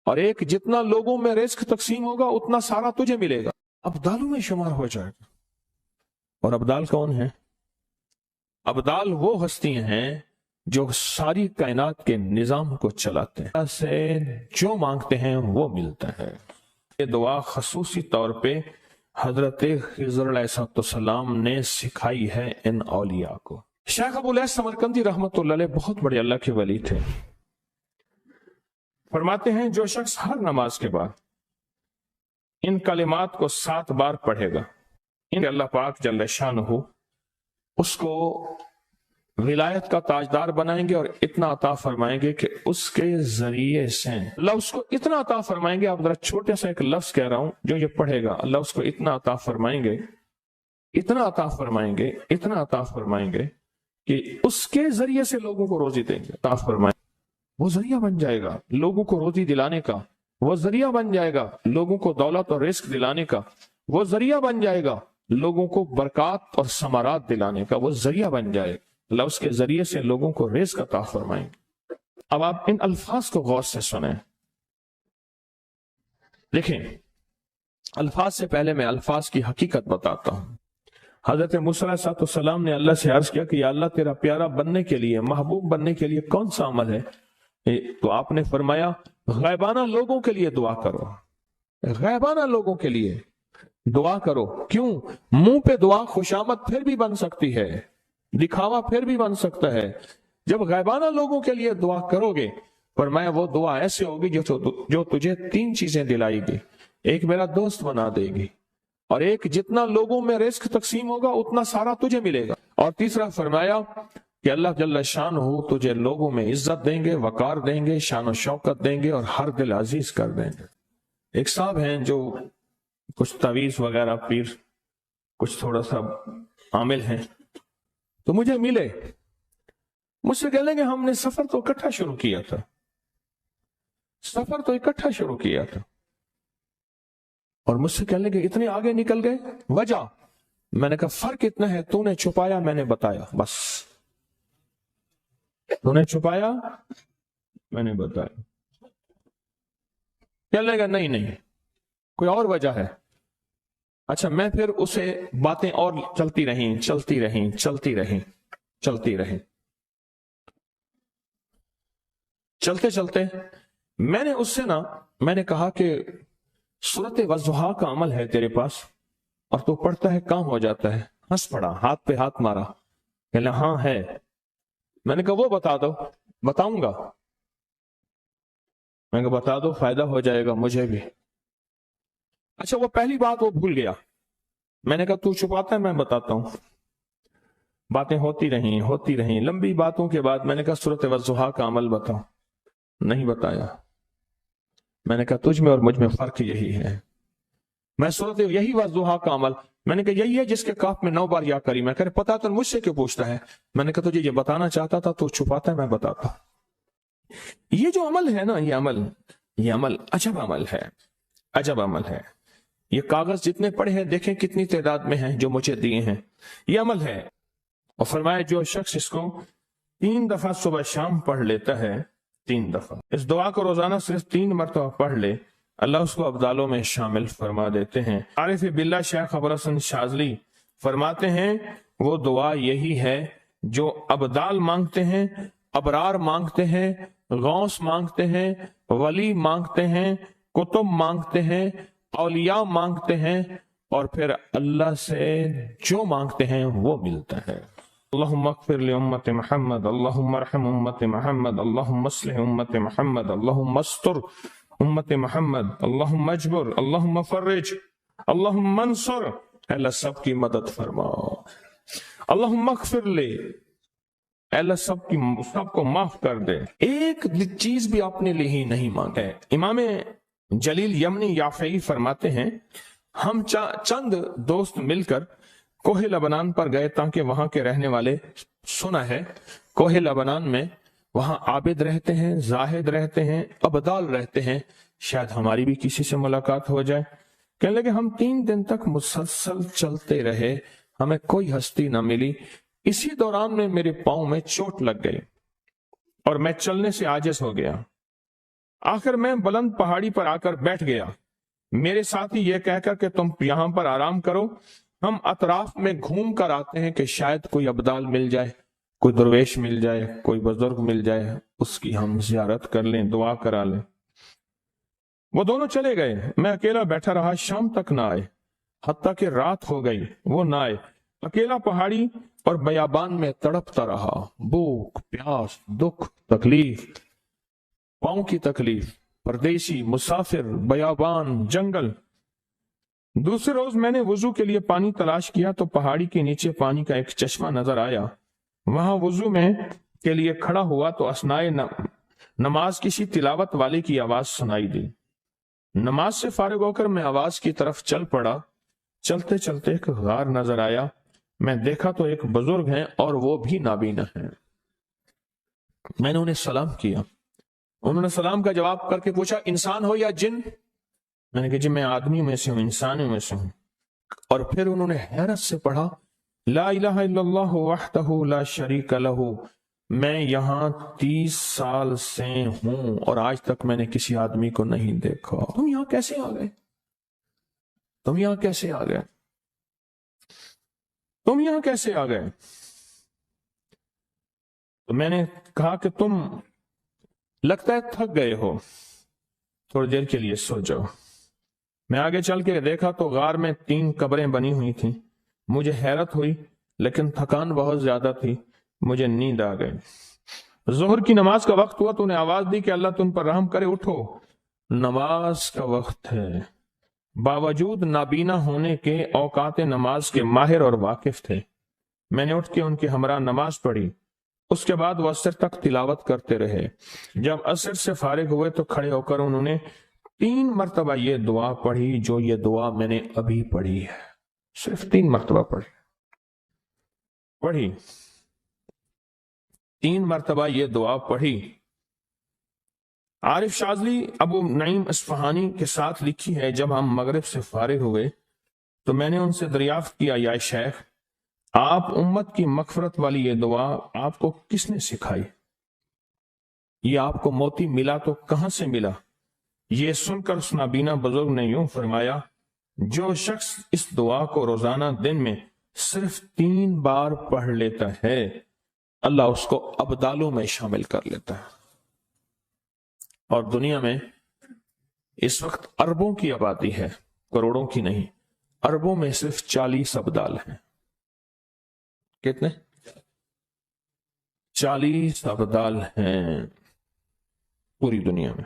और एक जितना लोगों में रिस्क तकसीम होगा उतना सारा तुझे मिलेगा, अब्दालों में शुमार हो जाएगा। और अब्दाल कौन है? अब्दाल वो हस्तियां हैं जो सारी कायनात के निजाम को चलाते हैं, से जो मांगते हैं वो मिलता है। ये दुआ खसूसी तौर पे हजरत खिज़र अलैहिस्सलाम ने सिखाई है इन औलिया को। शेख अबुल हैस समरकंदी रहमतुल्लाह अलैह बहुत बड़े अल्लाह के वली थे। फरमाते हैं जो शख्स हर नमाज के बाद इन कलिमात को 7 बार पढ़ेगा, इन अल्लाह पाक जल्ल शानहू उसको विलायत का ताजदार बनाएंगे और इतना अता फरमाएंगे कि उसके जरिए से अल्लाह उसको इतना अता फरमाएंगे। आप जरा छोटे सा एक लफ्ज कह रहा हूं, जो ये पढ़ेगा अल्लाह उसको इतना अता फरमाएंगे, इतना अता फरमाएंगे, इतना अता फरमाएंगे कि उसके जरिए से लोगों को रोजी देंगे। अता फरमाएंगे, वो जरिया बन जाएगा लोगों को रोजी दिलाने का, वो जरिया बन जाएगा लोगों को दौलत और रिस्क दिलाने का, वो जरिया बन जाएगा लोगों को बरकत और समारात दिलाने का, वो जरिया बन जाएगा। अल्लाह उसके जरिए से लोगों को रिज़्क़ अता फरमाएंगे। अब आप इन अल्फाज को गौर से सुने। देखें, अल्फाज से पहले मैं अल्फाज की हकीकत बताता हूं। हजरत मूसा अलैहिस्सलाम ने अल्लाह से अर्ज किया कि या अल्लाह तेरा प्यारा बनने के लिए, महबूब बनने के लिए कौन सा अमल है? तो आपने फरमाया गैबाना लोगों के लिए दुआ करो, गैबाना लोगों के लिए दुआ करो। क्यों? मुंह पे दुआ खुशामद फिर भी बन सकती है, दिखावा फिर भी बन सकता है। जब गैबाना लोगों के लिए दुआ करोगे, फरमाया वो दुआ ऐसे होगी जो तुझे 3 चीजें दिलाएगी। एक मेरा दोस्त बना देगी, और एक जितना लोगों में रिस्क तकसीम होगा उतना सारा तुझे मिलेगा, और तीसरा फरमाया कि अल्लाह जल्ल शान हो तुझे लोगों में इज्जत देंगे, वकार देंगे, शान शौकत देंगे और हर दिल अजीज कर देंगे। एक साहब हैं जो कुछ तवीज वगैरह पीर, कुछ थोड़ा सा आमिल हैं, तो मुझे मिले, मुझसे कह लेंगे हमने सफर तो इकट्ठा शुरू किया था, सफर तो इकट्ठा शुरू किया था, और मुझसे कह लेंगे इतने आगे निकल गए, वजह? मैंने कहा फर्क इतना है, तूने छुपाया मैंने बताया, बस तूने छुपाया मैंने बताया। कह लेगा नहीं नहीं कोई और वजह है। अच्छा, मैं फिर उसे बातें और चलती रही चलती रही चलती रही चलती रही, चलते चलते मैंने उससे मैंने कहा कि सूरत वज़ुहा का अमल है तेरे पास और तू पढ़ता है, काम हो जाता है। हंस पड़ा, हाथ पे हाथ मारा, कहला हाँ है। मैंने कहा वो बता दो। बताऊंगा। मैंने कहा बता दो, फायदा हो जाएगा मुझे भी। अच्छा, वो पहली बात वो भूल गया। मैंने कहा तू छुपाता है, मैं बताता हूं। बातें होती रहीं लंबी बातों के बाद मैंने कहा सूरत वज़ुहा का अमल बताओ। नहीं बताया। मैंने कहा तुझ में और मुझ में फर्क यही है। मैं सूरत यही वज़ुहा का अमल, मैंने कहा यही है जिसके काफ में 9 बार या करी। मैं कह पता तो मुझसे क्यों पूछता है? मैंने कहा तुझे ये बताना चाहता था, तो छुपाता है, मैं बताता। ये जो अमल है ना, ये अमल अजब अमल है, अजब अमल है। ये कागज जितने पड़े हैं देखें कितनी तादाद में हैं जो मुझे दिए हैं, ये अमल है। और फरमाया जो शख्स इसको 3 दफा सुबह शाम पढ़ लेता है, 3 दफा इस दुआ को रोजाना सिर्फ 3 मरतबा पढ़ ले, अल्लाह उसको अब्दालों में शामिल फरमा देते हैं। आरिफ बिल्लाह शेख अबुल हसन शाज़ली फरमाते हैं वो दुआ यही है जो अब्दाल मांगते हैं, अबरार मांगते हैं, गौस मांगते हैं, वली मांगते हैं, कुतुब मांगते हैं, औलिया मांगते हैं, और फिर अल्लाह से जो मांगते हैं वो मिलता है। अल्लाहुम्मा अग़फ़िर लि उम्मति मुहम्मद, अल्लाहुम्मा अर्हम उम्मति मुहम्मद, अल्लाहुम्मा अस्लिह उम्मति मुहम्मद, अल्लाहुम्मा अस्तर उम्मति मुहम्मद, अल्लाहुम्मा अजबुर, अल्लाहुम्मा फर्रिज, अल्लाहुम्मा अंसुर। अल्लाह सबकी मदद फरमाओ। अल्लाहुम्मा अग़फ़िर लि, अल्लाह सबको माफ कर दे। एक चीज भी अपने लिए ही नहीं मांगे। इमाम जलील यमनी याफ़ई फरमाते हैं हम चंद दोस्त मिलकर कोहे लबनान पर गए ताकि वहां के रहने वाले, सुना है कोहे लबनान में वहां आबिद रहते हैं, जाहिद रहते हैं, अब्दाल रहते हैं, शायद हमारी भी किसी से मुलाकात हो जाए। कहने लगे हम 3 दिन तक मुसलसल चलते रहे, हमें कोई हस्ती न मिली। इसी दौरान में मेरे पांव में चोट लग गई और मैं चलने से आजिज हो गया। آخر میں بلند پہاڑی پر آ کر بیٹھ گیا۔ میرے ساتھی یہ کہہ کر کہ تم یہاں پر آرام کرو، ہم اطراف میں گھوم کر آتے ہیں کہ شاید کوئی ابدال مل جائے، کوئی درویش مل جائے، کوئی بزرگ مل جائے، اس کی ہم زیارت کر لیں، دعا کرا لیں۔ وہ دونوں چلے گئے، میں اکیلا بیٹھا رہا، شام تک نہ آئے، حتیٰ کہ رات ہو گئی، وہ نہ آئے۔ اکیلا پہاڑی اور بیابان میں تڑپتا رہا، بھوک، پیاس، دکھ، تکلیف، پاؤں کی تکلیف، پردیسی، مسافر، بیابان، جنگل۔ دوسرے روز میں نے وضو کے لیے پانی تلاش کیا تو پہاڑی کے نیچے پانی کا ایک چشمہ نظر آیا۔ وہاں وضو میں کے لیے کھڑا ہوا تو اثنائے نماز کسی تلاوت والے کی آواز سنائی دی۔ نماز سے فارغ ہو کر میں آواز کی طرف چل پڑا۔ چلتے چلتے ایک غار نظر آیا، میں دیکھا تو ایک بزرگ ہیں اور وہ بھی نابینا ہیں۔ میں نے انہیں سلام کیا، انہوں نے سلام کا جواب کر کے پوچھا انسان ہو یا جن؟ میں نے کہا جی میں آدمی میں سے ہوں، انسانوں میں سے ہوں۔ اور پھر انہوں نے حیرت سے پڑھا لا الہ الا اللہ وحدہ لا شریک لہ، میں یہاں 30 سال سے ہوں اور آج تک میں نے کسی آدمی کو نہیں دیکھا۔ تم یہاں کیسے آ گئے؟ تم یہاں کیسے آ گئے؟ تم یہاں کیسے آ گئے؟ تو میں نے کہا کہ تم لگتا ہے تھک گئے ہو، تھوڑی دیر کے لیے سو جاؤ۔ میں آگے چل کے دیکھا تو غار میں 3 قبریں بنی ہوئی تھیں۔ مجھے حیرت ہوئی لیکن تھکان بہت زیادہ تھی، مجھے نیند آ گئی۔ ظہر کی نماز کا وقت ہوا تو انہیں آواز دی کہ اللہ تم پر رحم کرے، اٹھو، نماز کا وقت ہے۔ باوجود نابینا ہونے کے اوقات نماز کے ماہر اور واقف تھے۔ میں نے اٹھ کے ان کے ہمراہ نماز پڑھی، اس کے بعد وہ عصر تک تلاوت کرتے رہے۔ جب عصر سے فارغ ہوئے تو کھڑے ہو کر انہوں نے 3 مرتبہ یہ دعا پڑھی جو یہ دعا میں نے ابھی پڑھی ہے، صرف 3 مرتبہ پڑھی 3 مرتبہ یہ دعا پڑھی۔ عارف شاذلی ابو نعیم اصفہانی کے ساتھ لکھی ہے جب ہم مغرب سے فارغ ہوئے تو میں نے ان سے دریافت کیا یا شیخ آپ امت کی مغفرت والی یہ دعا آپ کو کس نے سکھائی؟ یہ آپ کو موتی ملا تو کہاں سے ملا؟ یہ سن کر اس نابینا بزرگ نے یوں فرمایا جو شخص اس دعا کو روزانہ دن میں صرف 3 بار پڑھ لیتا ہے اللہ اس کو ابدالوں میں شامل کر لیتا ہے۔ اور دنیا میں اس وقت اربوں کی آبادی ہے، کروڑوں کی نہیں، اربوں میں صرف 40 ابدال ہیں۔ کتنے؟ 40 ابدال ہیں پوری دنیا میں۔